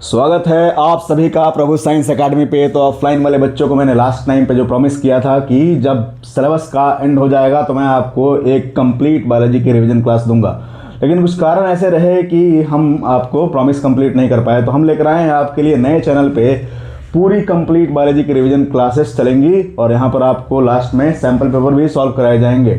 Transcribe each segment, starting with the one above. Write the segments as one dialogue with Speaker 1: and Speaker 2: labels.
Speaker 1: स्वागत है आप सभी का प्रभु साइंस एकेडमी पे। तो ऑफलाइन वाले बच्चों को मैंने लास्ट टाइम पे जो प्रॉमिस किया था कि जब सिलेबस का एंड हो जाएगा तो मैं आपको एक कंप्लीट बायोलॉजी की रिवीजन क्लास दूंगा, लेकिन कुछ कारण ऐसे रहे कि हम आपको प्रॉमिस कंप्लीट नहीं कर पाए। तो हम लेकर आए हैं आपके लिए नए चैनल पे पूरी कंप्लीट बायोलॉजी की रिवीजन क्लासेस चलेंगी और यहाँ पर आपको लास्ट में सैम्पल पेपर भी सॉल्व कराए जाएंगे।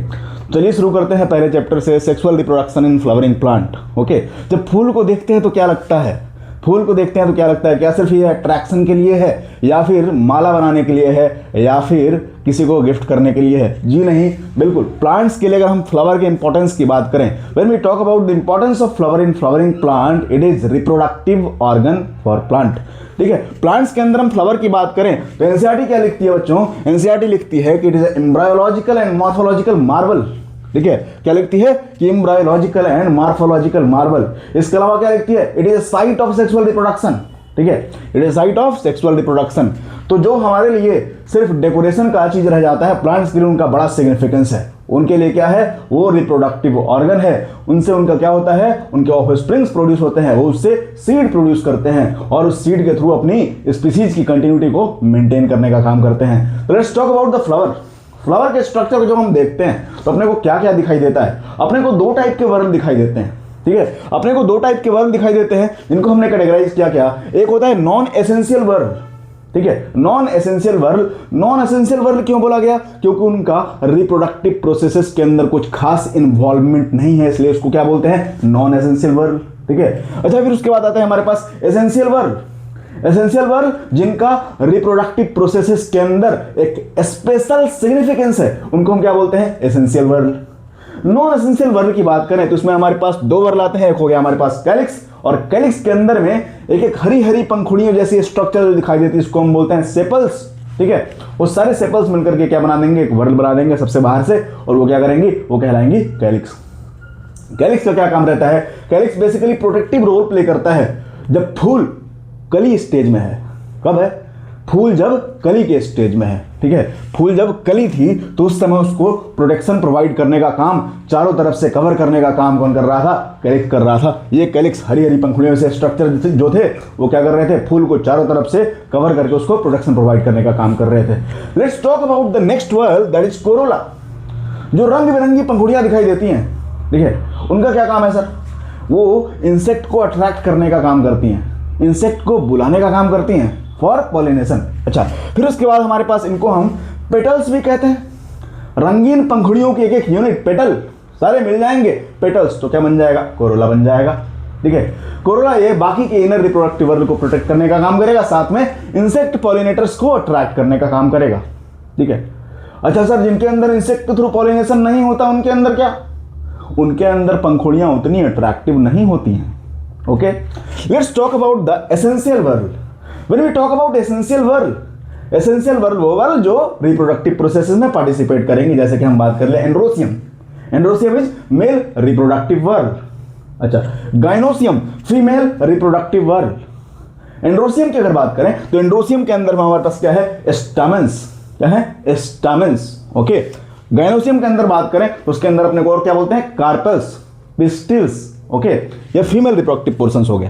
Speaker 1: चलिए शुरू करते हैं पहले चैप्टर से, sexual reproduction in flowering plant. Okay, जब फूल को देखते हैं तो क्या लगता है? फूल को देखते हैं तो क्या लगता है? क्या सिर्फ ये अट्रैक्शन के लिए है, या फिर माला बनाने के लिए है, या फिर किसी को गिफ्ट करने के लिए है? जी नहीं, बिल्कुल प्लांट्स के लिए अगर हम फ्लावर के इंपॉर्टेंस की बात करें, when we talk about the importance of flower in flowering plant, it is reproductive organ for plant. ठीक है, प्लांट्स के अंदर हम फ्लावर की बात करें तो एनसीईआरटी क्या लिखती है बच्चों? एनसीईआरटी लिखती है कि it is embryological and morphological marvel. ठीक है, क्या लिखती है कि एम्ब्रायोलॉजिकल एंड मॉर्फोलॉजिकल मार्वल। इसके अलावा क्या लिखती है? It is site of sexual reproduction. ठीक है, it is site of sexual reproduction. तो जो हमारे लिए सिर्फ डेकोरेशन का चीज रह जाता है, प्लांट्स के लिए उनका बड़ा सिग्निफिकेंस है। उनके लिए क्या है? वो रिप्रोडक्टिव ऑर्गन है। उनसे उनका क्या होता है? उनके ऑफस्प्रिंग्स प्रोड्यूस होते हैं, वो उससे सीड प्रोड्यूस करते हैं और उस सीड के थ्रू अपनी स्पीसीज की कंटिन्यूटी को मेंटेन करने का काम करते हैं। तो let's talk about the flower. Flower के स्ट्रक्चर को जब हम देखते हैं तो अपने को क्या क्या दिखाई देता है? अपने को दो टाइप के वर्ण दिखाई देते हैं। ठीक है, अपने को दो टाइप के वर्ण दिखाई देते हैं जिनको हमने कैटेगराइज किया। क्या? एक होता है नॉन एसेंशियल वर्ण। ठीक है, नॉन एसेंशियल वर्ण। नॉन एसेंशियल वर्ण क्यों बोला गया? क्योंकि उनका रिप्रोडक्टिव प्रोसेसेस के अंदर कुछ खास इन्वॉल्वमेंट नहीं है, इसलिए उसको क्या बोलते हैं? नॉन एसेंशियल वर्ण। ठीक है, अच्छा फिर उसके बाद आता है हमारे पास एसेंशियल वर्ण। एसेंशियल वर्ण जिनका रिप्रोडक्टिव प्रोसेसेस के अंदर एक स्पेशल सिग्निफिकेंस है, उनको हम क्या बोलते हैं? एसेंशियल वर्ण। नॉन एसेंशियल वर्ण की बात करें तो इसमें हमारे पास दो वर्ण आते हैं। एक हो गया हमारे पास कैलिक्स, और कैलिक्स के अंदर में एक एक हरी हरी पंखुड़ियों जैसी स्ट्रक्चर दिखाई देती है, इसको हम बोलते हैं सेपल्स। ठीक है, वो सारे सेपल्स मिलकर के क्या बना देंगे? एक वर्ण बना देंगे सबसे बाहर से, और वो क्या करेंगी? वो कहलाएंगी कैलिक्स। कैलिक्स का क्या काम रहता है? Calyx basically protective role play करता है जब फूल कली स्टेज में है। कब है? फूल जब कली के स्टेज में है। ठीक है, फूल जब कली थी तो उस समय उसको प्रोटेक्शन प्रोवाइड करने का काम, चारों तरफ से कवर करने का काम कौन कर रहा था? कैलिक्स कर रहा था। ये कैलिक्स हरी हरी पंखुड़ियों से स्ट्रक्चर जो थे वो क्या कर रहे थे? फूल को चारों तरफ से कवर करके उसको प्रोटेक्शन प्रोवाइड करने का काम कर रहे थे। Let's talk about the next word, that is Corolla. जो रंग बिरंगी पंखुड़ियां दिखाई देती हैं, ठीक है, उनका क्या काम है सर? वो इंसेक्ट को अट्रैक्ट करने का काम करती हैं, इंसेक्ट को बुलाने का काम करती हैं फॉर पॉलिनेशन। अच्छा, फिर उसके बाद हमारे पास इनको हम पेटल्स भी कहते हैं। रंगीन पंखुड़ियों के एक एक यूनिट पेटल सारे मिल जाएंगे पेटल्स, तो क्या बन जाएगा? कोरोला बन जाएगा। ठीक है, कोरोला ये बाकी के इनर रिप्रोडक्टिव वर्ग को प्रोटेक्ट करने का काम करेगा, साथ में इंसेक्ट पॉलिनेटर्स को अट्रैक्ट करने का काम करेगा। ठीक है, अच्छा सर, जिनके अंदर इंसेक्ट के थ्रू पॉलिनेशन नहीं होता उनके अंदर क्या? उनके अंदर पंखुड़ियां उतनी अट्रैक्टिव नहीं होती हैं। Okay, let's talk about the essential world. When we talk about essential world वो वर्ल जो रिप्रोडक्टिव प्रोसेसेस में पार्टिसिपेट करेंगे, जैसे कि हम बात कर ले androecium. Androecium is male reproductive whorl. अच्छा, gynoecium female reproductive whorl. Androecium की अगर बात करें तो एंड्रोसियम के अंदर हमारे पास क्या है? स्टामेंस। क्या है? स्टामेंस। ओके, गाइनोसियम के अंदर बात करें तो उसके अंदर अपने को और क्या बोलते हैं? कार्पेल्स, पिस्टिल्स। ओके, ये फीमेल रिप्रोडक्टिव पोर्शंस हो गए।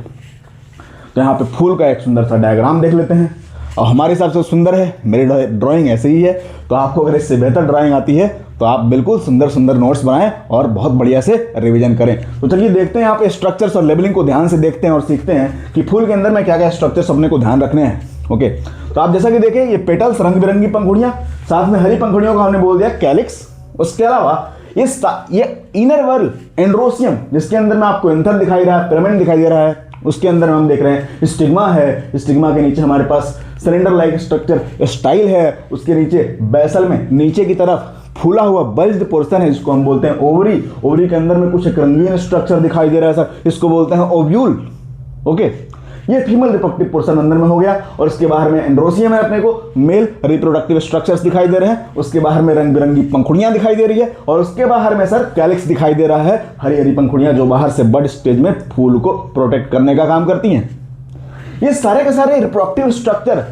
Speaker 1: तो यहाँ पे फूल का एक सुंदर सा डायग्राम देख लेते हैं, और हमारे हिसाब से सुंदर है, मेरी ड्राइंग ऐसे ही है। तो आपको अगर इससे बेहतर ड्राइंग आती है तो आप बिल्कुल सुंदर सुंदर नोट्स बनाएं और बहुत बढ़िया से रिवीजन करें। तो चलिए देखते हैं यहाँ पे स्ट्रक्चर्स और लेबलिंग को ध्यान से देखते हैं और सीखते हैं कि फूल के अंदर में क्या क्या स्ट्रक्चर्स अपने को ध्यान रखने हैं। ओके, तो आप जैसा कि देखें, ये पेटल्स रंग बिरंगी पंखुड़ियाँ, साथ में हरी पंखुड़ियों का हमने बोल दिया कैलिक्स। उसके अलावा ये इनर वर्ल एंड्रोसियम, जिसके अंदर में आपको एंथर दिखाई रहा है, पिरामिड दिखाई दे रहा है, उसके अंदर में हम देख रहे हैं स्टिग्मा है। स्टिग्मा के नीचे हमारे पास सिलेंडर लाइक स्ट्रक्चर स्टाइल है, उसके नीचे बेसल में नीचे की तरफ फूला हुआ बल्ज्ड पोर्शन है, जिसको हम बोलते हैं ओवरी। ओवरी के अंदर में कुछ एक रंगीन स्ट्रक्चर दिखाई दे रहा है सर, इसको बोलते हैं ओव्यूल। ओके, ये फीमेल रिप्रोडक्टिव पोर्शन अंदर में हो गया, और इसके बाहर में एंड्रोसियम है, अपने को मेल रिप्रोडक्टिव स्ट्रक्चर्स दिखाई दे रहे हैं। उसके बाहर में रंग बिरंगी पंखुड़ियां दिखाई दे रही है, और उसके बाहर में सर कैलिक्स दिखाई दे रहा है, हरी हरी पंखुड़ियां जो बाहर से बड स्टेज में फूल को प्रोटेक्ट करने का काम करती हैं। ये सारे के सारे रिप्रोडक्टिव स्ट्रक्चर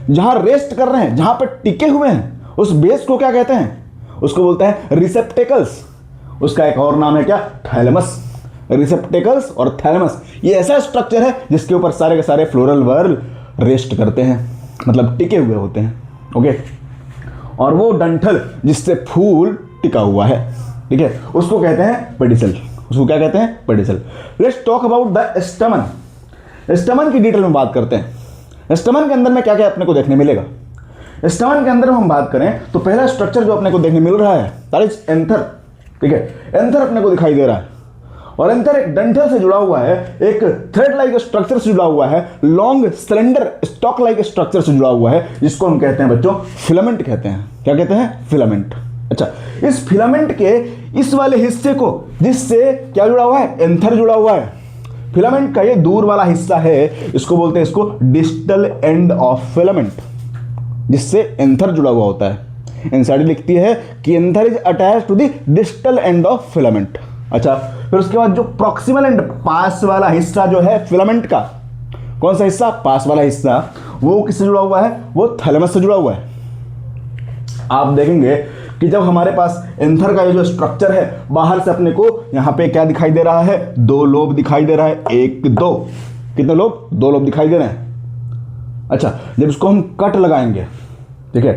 Speaker 1: जहां रेस्ट कर रहे हैं, जहां पर टिके हुए हैं, उस बेस को क्या कहते हैं? उसको बोलते हैं रिसेप्टेकल्स। उसका एक और नाम है क्या? थैलेमस। रिसेप्टेकल्स और थैलेमस, ये ऐसा स्ट्रक्चर है जिसके ऊपर सारे के सारे फ्लोरल वर्ल रेस्ट करते हैं, मतलब टिके हुए होते हैं। ओके, और वो डंठल जिससे फूल टिका हुआ है, ठीक है, उसको कहते हैं पेडिसल। उसको क्या कहते हैं? Pedicel. Let's talk about the stamen. Stamen की डिटेल में बात करते हैं। स्टमन के अंदर में क्या क्या अपने को देखने मिलेगा। स्टमन के अंदर हम बात करें तो पहला स्ट्रक्चर जो अपने को देखने मिल रहा है दैट इज एंथर, ठीक है। एंथर अपने को दिखाई दे रहा है, और एंथर एक डंठल से जुड़ा हुआ है, एक थ्रेड लाइक स्ट्रक्चर से जुड़ा हुआ है, long slender stock like structure से जुड़ा हुआ है, जिसको हम कहते हैं बच्चों फिलामेंट कहते हैं। क्या कहते हैं? फिलामेंट। अच्छा, इस फिलामेंट के इस वाले हिस्से को, जिससे क्या जुड़ा हुआ है? एंथर जुड़ा हुआ है। फिलामेंट का ये दूर वाला हिस्सा है, इसको बोलते हैं, इसको डिस्टल एंड ऑफ फिलामेंट, जिससे एंथर जुड़ा हुआ होता है। एनसीईआरटी लिखती है कि anther is attached to the distal end of filament. अच्छा, फिर उसके बाद जो प्रॉक्सिमल एंड पास वाला हिस्सा जो है फिलामेंट का, कौन सा हिस्सा? पास वाला हिस्सा, वो किससे जुड़ा हुआ है? वो थैलेमस से जुड़ा हुआ है। आप देखेंगे कि जब हमारे पास एंथर का ये जो स्ट्रक्चर है, बाहर से अपने को यहाँ पे क्या दिखाई दे रहा है? 2 लोब दिखाई दे रहा है। 1 2, कितने लोब? 2 लोब दिखाई दे रहे हैं। अच्छा, जब इसको हम कट लगाएंगे, ठीक है,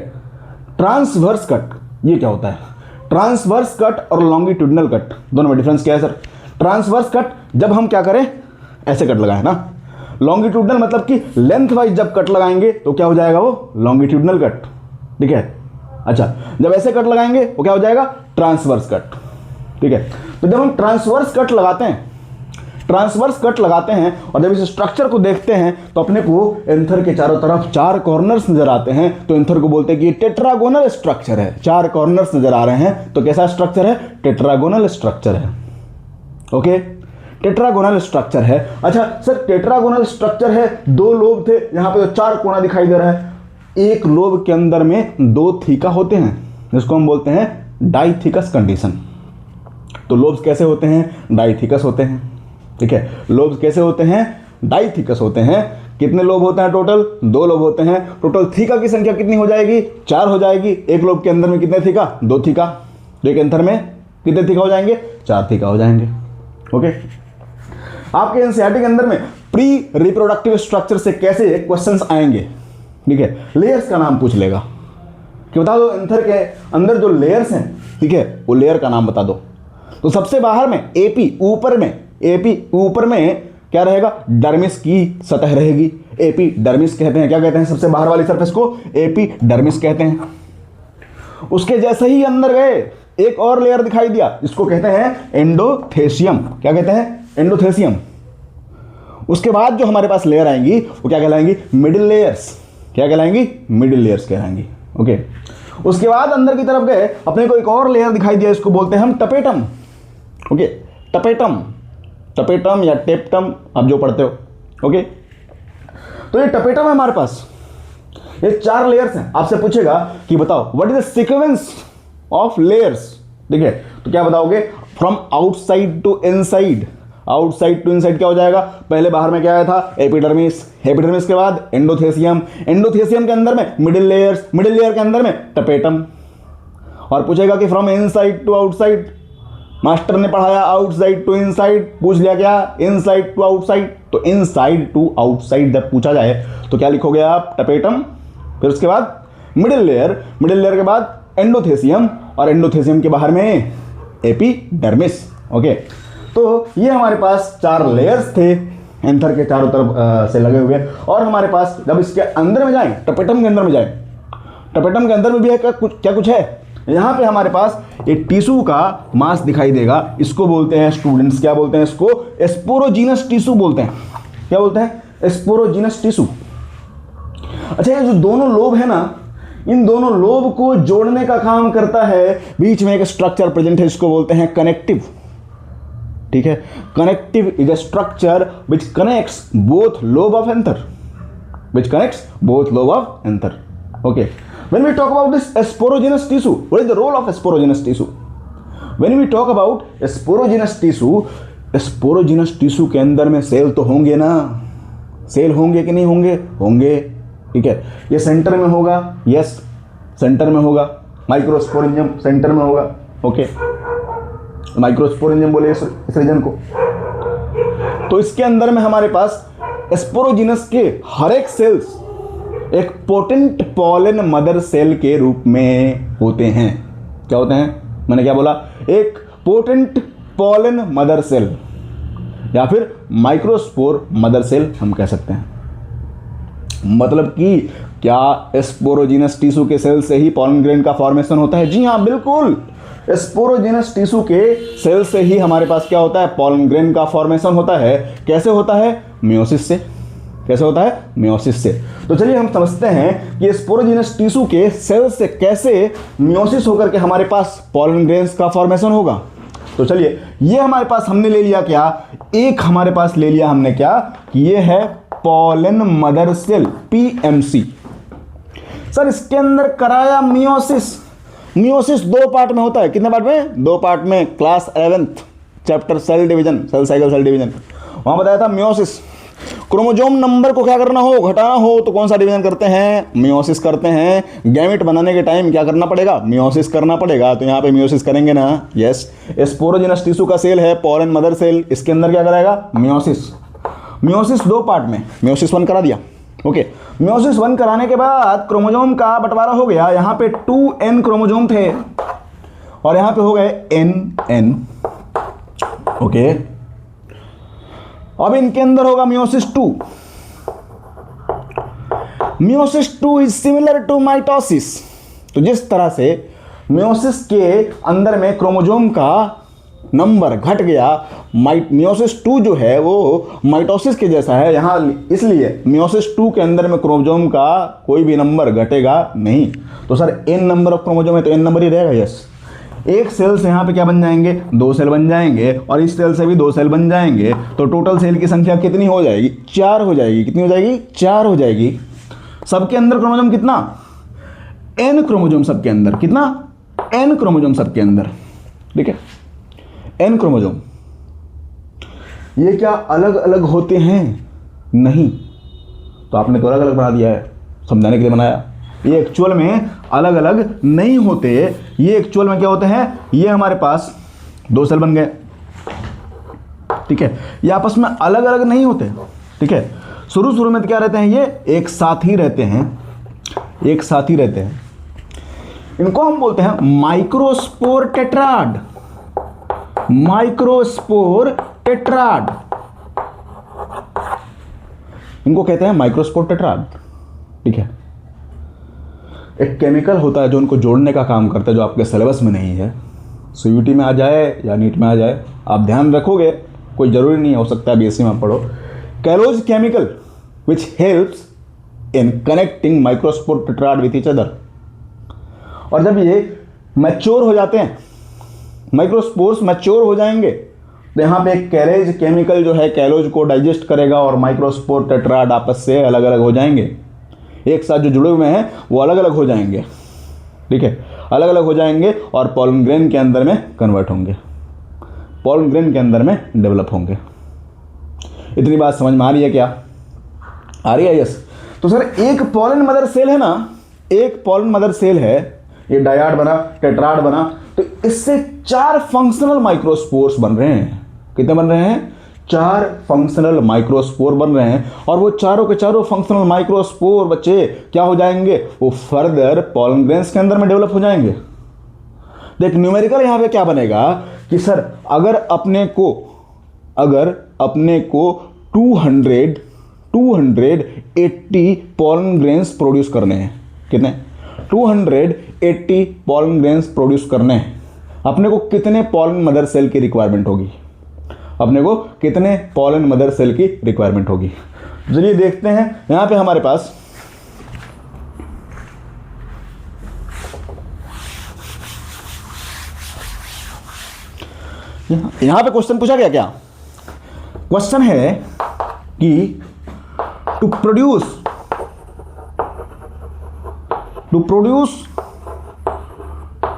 Speaker 1: ट्रांसवर्स कट, ये क्या होता है? ट्रांसवर्स कट और लॉन्गिट्यूडनल कट, दोनों में डिफरेंस क्या है सर? ट्रांसवर्स कट जब हम क्या करें? ऐसे कट लगाए ना। लॉन्गिट्यूडनल मतलब कि लेंथ वाइज जब कट लगाएंगे तो क्या हो जाएगा? वो लॉन्गिट्यूडनल कट, ठीक है। अच्छा, जब ऐसे कट लगाएंगे वो क्या हो जाएगा? ट्रांसवर्स कट, ठीक है। तो जब हम ट्रांसवर्स कट लगाते हैं, ट्रांसवर्स कट लगाते हैं और जब इस स्ट्रक्चर को देखते हैं तो अपने को एंथर के चारों तरफ 4 कॉर्नर्स नजर आते हैं, तो एंथर को बोलते हैं कि ये टेट्रागोनल स्ट्रक्चर है। 4 कॉर्नर्स नजर आ रहे हैं, तो कैसा स्ट्रक्चर है? टेट्रागोनल स्ट्रक्चर है। ओके, टेट्रागोनल स्ट्रक्चर है। अच्छा सर, टेट्रागोनल स्ट्रक्चर है, 2 लोब थे, यहाँ पे तो 4 कोना दिखाई दे रहा है। एक लोब के अंदर में 2 थीका होते हैं, जिसको हम बोलते हैं डाइथिकस कंडीशन। तो लोब्स कैसे होते हैं? डाइथिकस होते हैं, ठीक है। लोब्स कैसे होते हैं? डाइथिकस होते हैं। कितने लोब होते हैं टोटल? 2 लोब होते हैं। टोटल थीका की संख्या कितनी हो जाएगी? 4 हो जाएगी। एक लोब के अंदर में कितने थीका? 2 थीका। तो एक एंथर में कितने थीका हो जाएंगे? 4 थीका हो जाएंगे। ओके, आपके एनसीईआरटी के अंदर में प्री रिप्रोडक्टिव स्ट्रक्चर से कैसे क्वेश्चंस आएंगे, ठीक है। लेयर्स का नाम पूछ लेगा कि बता दो एंथर के अंदर जो लेयर्स हैं, ठीक है, वो लेयर का नाम बता दो। तो सबसे बाहर में एपी, ऊपर में क्या रहेगा? डर्मिस की सतह रहेगी। एपी डर्मिस कहते हैं। क्या कहते हैं? सबसे बाहर वाली सरफेस को एपी डर्मिस कहते हैं। उसके जैसे ही अंदर गए एक और लेयर दिखाई दिया, जिसको कहते हैं एंडोथेसियम। क्या कहते हैं? एंडोथेसियम। उसके बाद जो हमारे पास लेयर आएंगी वो क्या कहलाएंगी? Middle layers. क्या कहलाएंगी? मिडिल लेयर्स कहलाएंगी। ओके, उसके बाद अंदर की तरफ गए, अपने को एक और लेयर दिखाई दिया, इसको बोलते हैं हम टपेटम। ओके, टपेटम या टेप्टम, आप जो पढ़ते हो। ओके, तो ये टपेटम है हमारे पास। ये 4 लेयर्स हैं। आपसे पूछेगा कि बताओ what is the sequence of layers, ठीक है, तो क्या बताओगे? From outside to inside. Outside to inside क्या हो जाएगा? पहले बाहर में क्या आया था? एपिडर्मिस। एपिडर्मिस के बाद एंडोथेसियम। एंडोथेसियम के अंदर में मिडिल लेयर्स। मिडिल लेयर के अंदर में टपेटम। और पूछेगा कि from inside to outside, master ने पढ़ाया आउटसाइड टू इनसाइड, पूछ लिया क्या? Inside to outside. तो इनसाइड टू आउटसाइड जब पूछा जाए तो क्या लिखोगे आप? टपेटम। फिर उसके बाद मिडिल लेयर, मिडिल लेयर के बाद एंडोथेसियम, और एंडोथेसियम के बाहर में एपिडर्मिस। ओके, तो ये हमारे पास 4 लेयर्स थे एंथर के चारों तरफ से लगे हुए। और हमारे पास जब इसके अंदर में जाएं, टपेटम के अंदर में जाएं, टपेटम के अंदर में भी है क्या कुछ है? यहाँ पे हमारे पास एक टिश्यू का मास दिखाई देगा। इसको बोलते हैं स्टूडेंट्स, क्या बोलते हैं इसको? स्पोरोजीनस टिश्यू बोलते हैं। क्या बोलते हैं? Sporogenous tissue. अच्छा, ये जो दोनों लोब है ना, इन दोनों लोब को जोड़ने का काम करता है, बीच में एक स्ट्रक्चर प्रेजेंट है, इसको बोलते हैं कनेक्टिव। ठीक है, connective is a structure which connects both lobe of anther, which connects both lobe of anther. Okay, when we talk about this sporogenous tissue, what is the role of sporogenous tissue? When we talk about sporogenous tissue के अंदर में cell तो होंगे ना, cell होंगे कि नहीं होंगे? होंगे। ठीक है, ये सेंटर में होगा, यस सेंटर में होगा, माइक्रोस्पोरेंजियम सेंटर में होगा। ओके, माइक्रोस्पोरेंजियम बोले इस रीजन को। तो इसके अंदर में हमारे पास स्पोरोजिनस के हर एक सेल्स एक पोटेंट पॉलन मदर सेल के रूप में होते हैं। क्या होते हैं? मैंने क्या बोला? एक पोटेंट पॉलन मदर सेल या फिर माइक्रोस्पोर मदर सेल हम कह सकते हैं। मतलब कि क्या स्पोरोजिनस टिश्यू के सेल से ही पॉलन ग्रेन का फॉर्मेशन होता है? जी हाँ, बिल्कुल। स्पोरोजिनस टिश्यू के सेल से ही हमारे पास क्या होता है? पॉलन ग्रेन का फॉर्मेशन होता है। कैसे होता है? मियोसिस से। कैसे होता है? मियोसिस से। तो चलिए हम समझते हैं कि स्पोरोजिनस टिश्यू के सेल से कैसे मियोसिस होकर के हमारे पास पॉलन ग्रेन्स का फॉर्मेशन होगा। तो चलिए, ये हमारे पास हमने ले लिया क्या? एक हमारे पास ले लिया हमने क्या कि ये है pollen mother cell, PMC. Sir इसके अंदर कराया मियोसिस। मियोसिस दो पार्ट में होता है। कितने पार्ट में? दो पार्ट में। Class 11th chapter cell division, cell cycle, cell division, वहां बताया था मियोसिस। क्रोमोजोम नंबर को क्या करना हो, घटाना हो तो कौन सा डिवीजन करते हैं? मियोसिस करते हैं। गैमेट बनाने के टाइम क्या करना पड़ेगा? मियोसिस करना पड़ेगा। तो यहाँ पे मियोसिस करेंगे ना? यस। स्पोरोजिनस टिश्यू का सेल है पॉलन मदर सेल, इसके अंदर क्या कराएगा? मियोसिस। मियोसिस दो पार्ट में। मियोसिस 1 करा दिया। ओके, मियोसिस 1 कराने के बाद क्रोमोजोम का बंटवारा हो गया। यहाँ पे 2n क्रोमोजोम थे और यहाँ पे हो गए n। ओके, अब इनके अंदर होगा meiosis 2। Meiosis 2 is similar to mitosis. तो जिस तरह से मियोसिस के अंदर में क्रोमोजोम का नंबर घट गया, मियोसिस 2 जो है वो माइटोसिस के जैसा है यहाँ, इसलिए मियोसिस 2 के अंदर में क्रोमोजोम का कोई भी नंबर घटेगा नहीं। तो sir n number of chromosome है तो n नंबर ही रहेगा। यस। एक सेल से यहाँ पे क्या बन जाएंगे? 2 सेल बन जाएंगे और इस सेल से भी 2 सेल बन जाएंगे। तो टोटल सेल की संख्या कितनी हो जाएगी? 4 हो जाएगी। कितनी हो जाएगी? 4 हो जाएगी। सबके अंदर क्रोमोजोम कितना? n क्रोमोजोम सबके अंदर। कितना? n क्रोमोजोम सबके अंदर। ठीक है, n क्रोमोजोम। ये क्या अलग अलग होते हैं? नहीं। तो आपने तो अलग अलग बना दिया है, समझाने के लिए बनाया। ये एक्चुअल में अलग अलग नहीं होते। ये एक्चुअल में क्या होते हैं? ये हमारे पास 2 सेल बन गए। ठीक है, ये आपस में अलग अलग नहीं होते। ठीक है, शुरू में तो क्या रहते हैं? ये एक साथ ही रहते हैं। एक साथ ही रहते हैं। इनको हम बोलते हैं माइक्रोस्पोर टेट्राड। माइक्रोस्पोर टेट्राड, इनको कहते हैं माइक्रोस्पोर टेट्राड। ठीक है, एक केमिकल होता है जो उनको जोड़ने का काम करता है, जो आपके सिलेबस में नहीं है। सीयूटी में आ जाए या नीट में आ जाए, आप ध्यान रखोगे, कोई जरूरी नहीं, हो सकता है बीएससी में आप पढ़ो। Callose chemical which helps in connecting microspore tetrad with each other. और जब ये मैच्योर हो जाते हैं, माइक्रोस्पोर्स मैच्योर हो जाएंगे, तो यहाँ पे एक कैलेज केमिकल जो है कैलोज को डाइजेस्ट करेगा और माइक्रोस्पोर टेट्राड आपस से अलग अलग हो जाएंगे। एक साथ जो जुड़े हुए हैं वो अलग अलग हो जाएंगे। ठीक है, अलग अलग हो जाएंगे और पॉलन ग्रेन के अंदर में कन्वर्ट होंगे, पॉलन ग्रेन के अंदर में डेवलप होंगे। इतनी बात समझ में आ रही है क्या? आ रही है? यस। तो सर एक पॉलन मदर सेल है ना, एक पॉलन मदर सेल है, ये डायाड बना, टेट्राड बना, तो इससे 4 फंक्शनल माइक्रोस्पोर्स बन रहे हैं। कितने बन रहे हैं? 4 फंक्शनल माइक्रोस्पोर बन रहे हैं। और वो चारों के चारों फंक्शनल माइक्रोस्पोर बच्चे क्या हो जाएंगे? वो फर्दर पॉलन ग्रेन्स के अंदर में डेवलप हो जाएंगे। देख न्यूमेरिकल यहाँ पे क्या बनेगा कि सर अगर अपने को 280 पॉलन ग्रेन्स प्रोड्यूस करने हैं। कितने? 280 पॉलन ग्रेन्स प्रोड्यूस करने हैं। अपने को कितने पॉलन मदर सेल की रिक्वायरमेंट होगी? अपने को कितने पॉलन मदर सेल की रिक्वायरमेंट होगी? चलिए देखते हैं। यहां पे हमारे पास यहां पे क्वेश्चन पूछा गया। क्या क्वेश्चन है कि to produce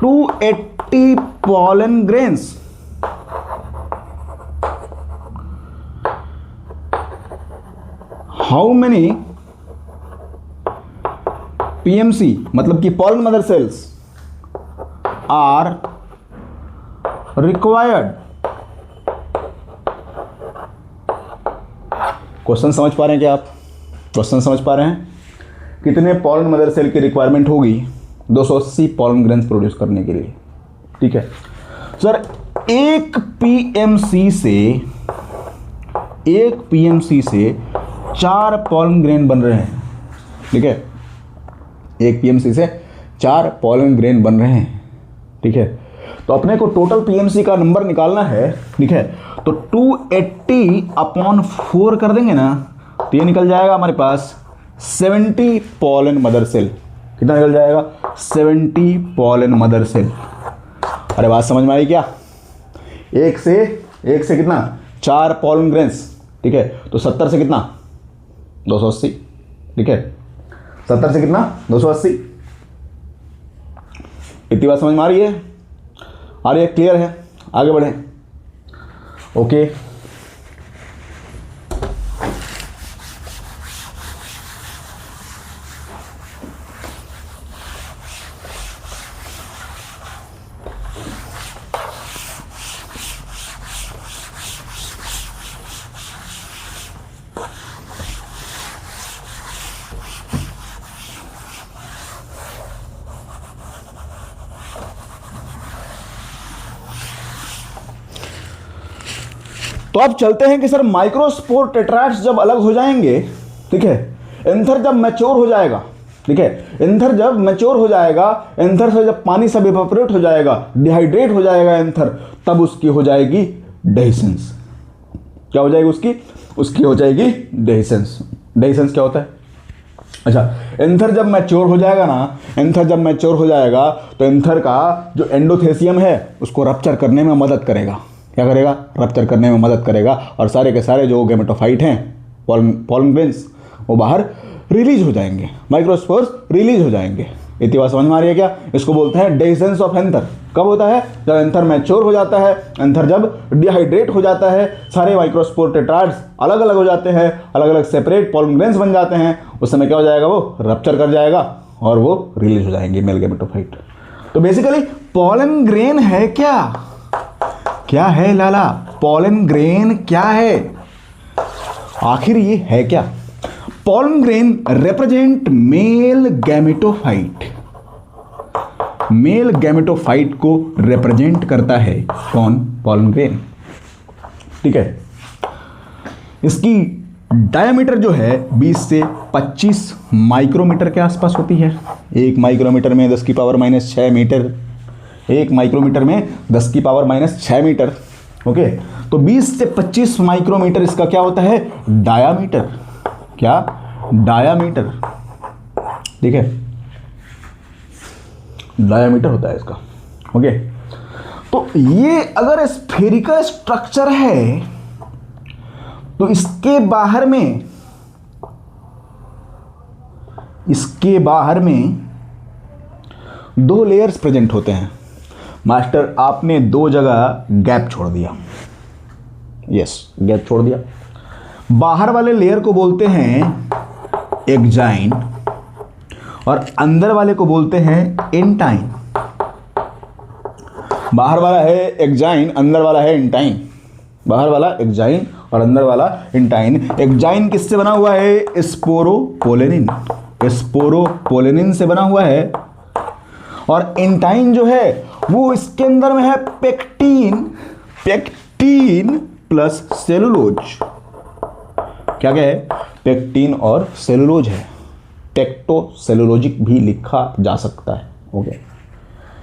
Speaker 1: 280 pollen grains, how many PMC मतलब कि pollen mother cells are required question समझ पा रहे हैं क्या आप? क्वेश्चन समझ पा रहे हैं? कितने पॉलन मदर सेल की रिक्वायरमेंट होगी 280 पॉलन ग्रेन्स प्रोड्यूस करने के लिए? ठीक है सर, एक पीएमसी से 4 पॉलन ग्रेन बन रहे हैं। ठीक है, एक पीएमसी से 4 पॉलन ग्रेन बन रहे हैं। ठीक है, तो अपने को टोटल पीएमसी का नंबर निकालना है। ठीक है, तो 280/4 कर देंगे ना, तो ये निकल जाएगा हमारे पास 70 पॉलन मदर सेल। कितना निकल जाएगा? 70 पॉलन मदर सेल। अरे बात समझ में आई क्या? एक से कितना? 4 पॉलन ग्रेन्स। ठीक है, तो 70 से कितना? 280। ठीक है, 70 से कितना? 280। इतनी बात समझ में आ रही है? आ रही है? क्लियर है? आगे बढ़ें। ओके, तो अब चलते हैं कि सर माइक्रोस्पोर टेट्राइड्स जब अलग हो जाएंगे, ठीक है, एंथर जब मैच्योर हो जाएगा, ठीक है, एंथर जब मैच्योर हो जाएगा, एंथर से जब पानी सब इवेपोरेट हो जाएगा, डिहाइड्रेट हो जाएगा एंथर, तब उसकी हो जाएगी डेहिसेंस। क्या हो जाएगी उसकी हो जाएगी डेहिसेंस। डेहिसेंस क्या होता है? अच्छा, एंथर जब मैच्योर हो जाएगा ना, एंथर जब मैच्योर हो जाएगा तो एंथर का जो एंडोथेसियम है उसको रप्चर करने में मदद करेगा। क्या करेगा? रप्चर करने में मदद करेगा, और सारे के सारे जो गैमेटोफाइट हैं, पॉलन ग्रेन्स, वो बाहर रिलीज हो जाएंगे, माइक्रोस्पोर्स रिलीज हो जाएंगे। इतनी बात समझ में आ रही है क्या? इसको बोलते हैं डेहिसेंस ऑफ एंथर। कब होता है? जब एंथर मैच्योर हो जाता है, एंथर जब डिहाइड्रेट हो जाता है, सारे माइक्रोस्पोर टेट्राइड्स अलग अलग हो जाते हैं, अलग अलग सेपरेट पॉलन ग्रेन्स बन जाते हैं, उस समय क्या हो जाएगा? वो रप्चर कर जाएगा और वो रिलीज हो जाएंगे मेल गैमेटोफाइट। तो बेसिकली पॉलन ग्रेन है क्या है लाला? पॉलन ग्रेन क्या है? आखिर ये है क्या? Pollen grain represent male gametophyte. Male gametophyte को रिप्रेजेंट करता है कौन? Pollen grain. ठीक है, इसकी डायमीटर जो है 20 से 25 माइक्रोमीटर के आसपास होती है। 1 माइक्रोमीटर में 10⁻⁶ मीटर, 1 माइक्रोमीटर में 10⁻�6 मीटर। ओके, तो 20 से 25 माइक्रोमीटर इसका क्या होता है? डायामीटर। क्या? डायामीटर। ठीक है, डायामीटर होता है इसका। ओके, तो ये अगर स्फेरिकल स्ट्रक्चर है तो इसके बाहर में 2 लेयर्स प्रेजेंट होते हैं। मास्टर, आपने 2 जगह गैप छोड़ दिया। यस, गैप छोड़ दिया। बाहर वाले लेयर को बोलते हैं एक्जाइन और अंदर वाले को बोलते हैं इंटाइन। बाहर वाला है एक्जाइन, अंदर वाला है इंटाइन। बाहर वाला एक्जाइन और अंदर वाला इंटाइन। एक्जाइन किससे बना हुआ है? स्पोरोपोलेनिन। स्पोरोपोलेनिन से बना हुआ है। और इंटाइन जो है वो इसके अंदर में है पेक्टीन प्लस सेलुलोज। क्या है? पेक्टीन और सेलुलोज है। पेक्टोसेलुलोजिक भी लिखा जा सकता है। ओके,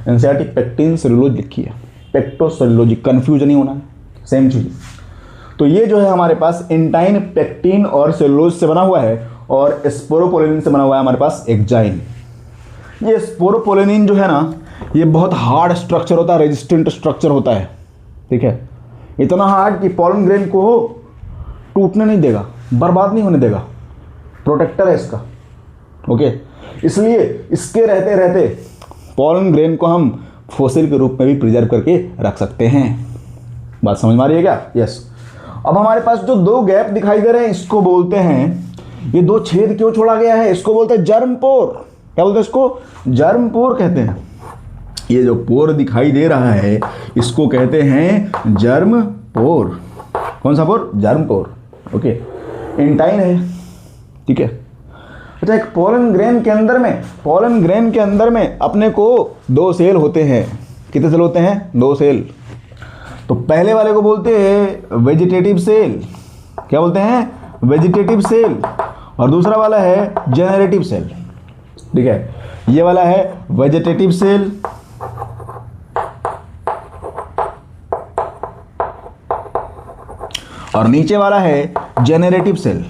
Speaker 1: एनसीईआरटी पेक्टीन सेलुलोज लिखी है, पेक्टोसेलुलोजिक कंफ्यूजन नहीं होना है, सेम चीज। तो ये जो है हमारे पास इंटाइन पेक्टीन और सेलुलोज से बना हुआ है, और स्पोरोपोलेनिन से बना हुआ है हमारे पास एक्जाइन। ये स्पोरोपोलेनिन जो है ना, ये बहुत हार्ड स्ट्रक्चर होता है, रेजिस्टेंट स्ट्रक्चर होता है। ठीक है, इतना हार्ड कि पॉलन ग्रेन को टूटने नहीं देगा, बर्बाद नहीं होने देगा, प्रोटेक्टर है इसका। ओके, इसलिए इसके रहते रहते पॉलन ग्रेन को हम फोसिल के रूप में भी प्रिजर्व करके रख सकते हैं। बात समझ में आ रही है क्या? यस। अब हमारे पास जो 2 गैप दिखाई दे रहे हैं, इसको बोलते हैं, ये 2 छेद क्यों छोड़ा गया है? इसको बोलते हैं जर्म पोर। क्या बोलते हैं इसको? जर्म पोर कहते हैं। ये जो पोर दिखाई दे रहा है इसको कहते हैं जर्म पोर। कौन सा पोर? जर्म पोर। ओके, इंटाइन है, ठीक है। अच्छा, एक पोलन ग्रेन के अंदर में अपने को 2 सेल होते हैं। कितने सेल होते हैं? 2 सेल। तो पहले वाले को बोलते हैं वेजिटेटिव सेल। क्या बोलते हैं? Vegetative cell. और दूसरा वाला है जेनरेटिव सेल, ठीक है। ये वाला है वेजिटेटिव सेल, और नीचे वाला है जेनरेटिव सेल।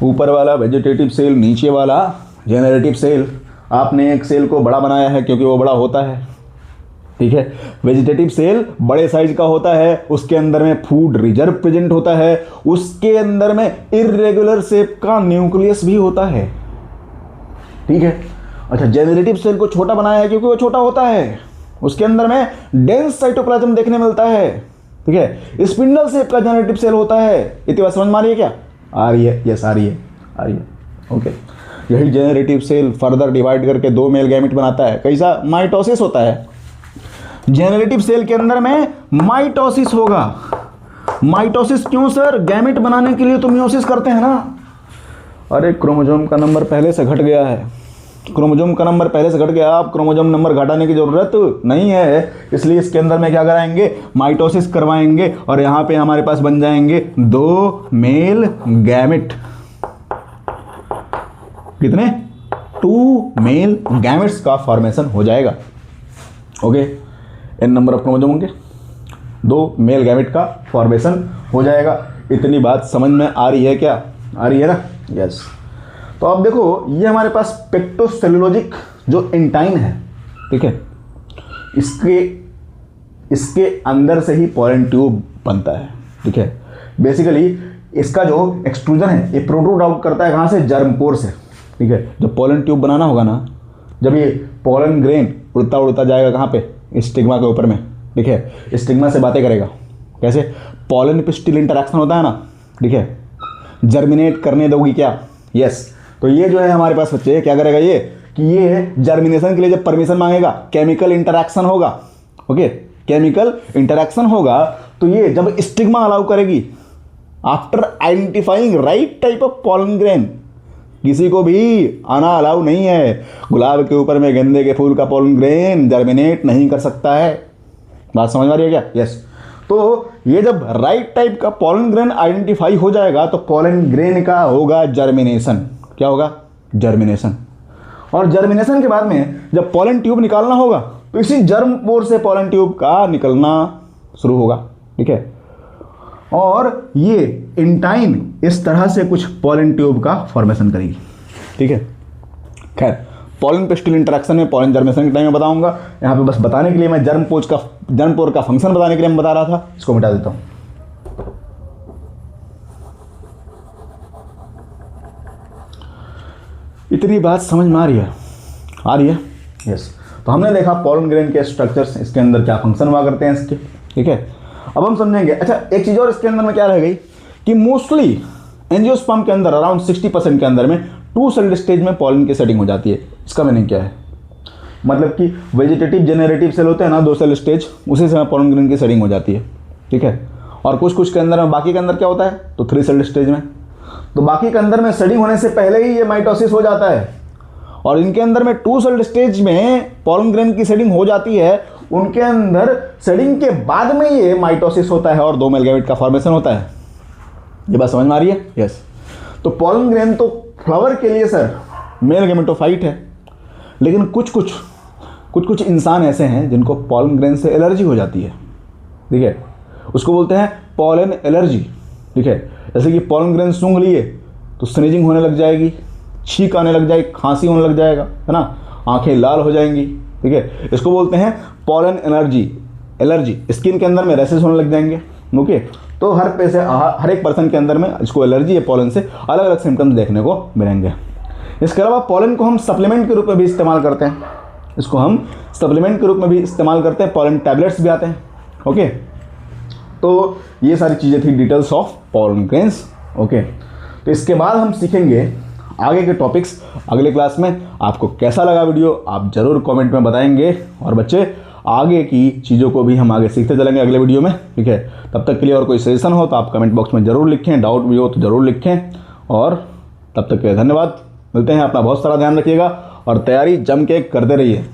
Speaker 1: ऊपर वाला वेजिटेटिव सेल, नीचे वाला जेनरेटिव सेल। आपने एक सेल को बड़ा बनाया है क्योंकि वो बड़ा होता है, ठीक है। वेजिटेटिव सेल बड़े साइज का होता है, उसके अंदर में फूड रिजर्व प्रेजेंट होता है, उसके अंदर में इर्रेगुलर शेप का न्यूक्लियस भी होता है, ठीक है। अच्छा, जेनरेटिव सेल को छोटा बनाया है क्योंकि वो छोटा होता है, उसके अंदर में डेंस साइटोप्लाज्म देखने मिलता है, ठीक है। स्पिंडल शेप का जेनरेटिव सेल होता है। इतनी बात समझ में आ रही है क्या? आ रही है, यस आ रही है, ओके। यही जेनरेटिव सेल फर्दर डिवाइड करके 2 मेल गैमेट बनाता है। कैसा? माइटोसिस होता है। जेनरेटिव सेल के अंदर में माइटोसिस होगा। माइटोसिस क्यों सर? गैमेट बनाने के लिए तो मियोसिस करते हैं ना। अरे क्रोमोसोम का नंबर पहले से घट गया है, क्रोमोसोम का नंबर पहले से घट गया, आप क्रोमोसोम नंबर घटाने की जरूरत नहीं है। इसलिए इसके अंदर में क्या कराएंगे? माइटोसिस करवाएंगे, और यहाँ पे हमारे पास बन जाएंगे 2 मेल गैमेट। कितने? 2 मेल गैमेट्स का फॉर्मेशन हो जाएगा, okay. n number of chromosome होंगे, 2 मेल गैमेट का फॉर्मेशन हो जाएगा। इतनी बात समझ में आ रही है क्या? आ रही है ना? यस। तो अब देखो, ये हमारे पास पेक्टोसेलुलोजिक जो इंटाइन है, ठीक है, इसके अंदर से ही पोलन ट्यूब बनता है, ठीक है। बेसिकली इसका जो एक्सट्रूजन है ये प्रोट्रूड आउट करता है कहाँ से? जर्मपोर से, ठीक है। जब पोलन ट्यूब बनाना होगा ना, जब ये पोलन ग्रेन उड़ता उड़ता जाएगा कहाँ पे? स्टिग्मा के ऊपर में, ठीक है। स्टिग्मा से बातें करेगा। कैसे? पोलन पिस्टिल इंटरैक्शन होता है ना, ठीक है। जर्मिनेट करने दोगी क्या? यस। तो ये जो है हमारे पास बच्चे क्या करेगा ये, कि ये जर्मिनेशन के लिए जब परमिशन मांगेगा, केमिकल इंटरैक्शन होगा, ओके। केमिकल इंटरैक्शन होगा तो ये जब स्टिग्मा अलाउ करेगी, after identifying right type of pollen grain, किसी को भी आना अलाउ नहीं है। गुलाब के ऊपर में गेंदे के फूल का पोलन ग्रेन जर्मिनेट नहीं कर सकता है। बात समझ में आ रही है क्या? यस। तो ये जब राइट टाइप का पोलन ग्रेन आइडेंटिफाई हो जाएगा तो पोलन ग्रेन का होगा जर्मिनेशन। क्या होगा? जर्मिनेशन। और जर्मिनेशन के बाद में जब पोलन ट्यूब निकालना होगा तो इसी जर्म पोर से पोलन ट्यूब का निकलना शुरू होगा, ठीक है। और ये इंटाइन इस तरह से कुछ पोलन ट्यूब का फॉर्मेशन करेगी, ठीक है। खैर, पोलन पिस्टिल इंटरेक्शन में पोलन जर्मिनेशन के टाइम में बताऊंगा। यहाँ पे बस बताने के लिए मैं जर्म पोर का फंक्शन बताने के लिए मैं बता रहा था, इसको मिटा देता हूँ। इतनी बात समझ में आ रही है? आ रही है? यस। तो हमने देखा पोलन ग्रेन के स्ट्रक्चर्स, इसके अंदर क्या फंक्शन हुआ करते हैं इसके, ठीक है। अब हम समझेंगे। अच्छा, एक चीज़ और इसके अंदर में क्या रह गई कि मोस्टली एंजियोस्पर्म के अंदर अराउंड 60% के अंदर में 2 सेल्ड स्टेज में पोलन की सेटिंग हो जाती है। इसका मीनिंग क्या है? मतलब कि वेजिटेटिव जेनरेटिव सेल होते हैं ना, 2 सेल स्टेज, उसी समय पोलन ग्रेन की सेटिंग हो जाती है, ठीक है। और कुछ के अंदर में, बाकी के अंदर क्या होता है तो 3 सेल्ड स्टेज में। तो बाकी के अंदर में सेटिंग होने से पहले ही ये माइटोसिस हो जाता है, और इनके अंदर में 2 सेल्ड स्टेज में पोलन ग्रेन की सेटिंग हो जाती है। उनके अंदर सेटिंग के बाद में ये माइटोसिस होता है और 2 मेल गैमेट का फॉर्मेशन होता है। ये बात समझ में आ रही है? यस। तो पोलन ग्रेन तो फ्लावर के लिए सर मेल गैमेटोफाइट है, लेकिन कुछ इंसान ऐसे हैं जिनको पोलन ग्रेन से एलर्जी हो जाती है, ठीक है। उसको बोलते हैं पोलन एलर्जी, ठीक है। जैसे कि पोलन ग्रेन सूंघ लिए तो स्नीजिंग होने लग जाएगी, छींक आने लग जाएगी, खांसी होने लग जाएगा, है ना, आंखें लाल हो जाएंगी, ठीक है। इसको बोलते हैं पोलन एलर्जी। स्किन के अंदर में रैशेस होने लग जाएंगे, ओके। तो हर एक पर्सन के अंदर में इसको एलर्जी है पोलन से, अलग अलग सिम्टम्स देखने को मिलेंगे। इसके अलावा पोलन को हम सप्लीमेंट के रूप में भी इस्तेमाल करते हैं, इसको हम सप्लीमेंट के रूप में भी इस्तेमाल करते हैं। पोलन टैबलेट्स भी आते हैं, ओके। तो ये सारी चीज़ें थी details of pollen grains, okay. तो इसके बाद हम सीखेंगे आगे के टॉपिक्स अगले क्लास में। आपको कैसा लगा वीडियो आप ज़रूर कमेंट में बताएंगे। और बच्चे, आगे की चीज़ों को भी हम आगे सीखते चलेंगे अगले वीडियो में, ठीक है। तब तक के लिए और कोई सजेशन हो तो आप कमेंट बॉक्स में ज़रूर लिखें, डाउट भी हो तो ज़रूर लिखें, और तब तक के लिए धन्यवाद। मिलते हैं, अपना बहुत सारा ध्यान रखिएगा और तैयारी जम के करते रहिए।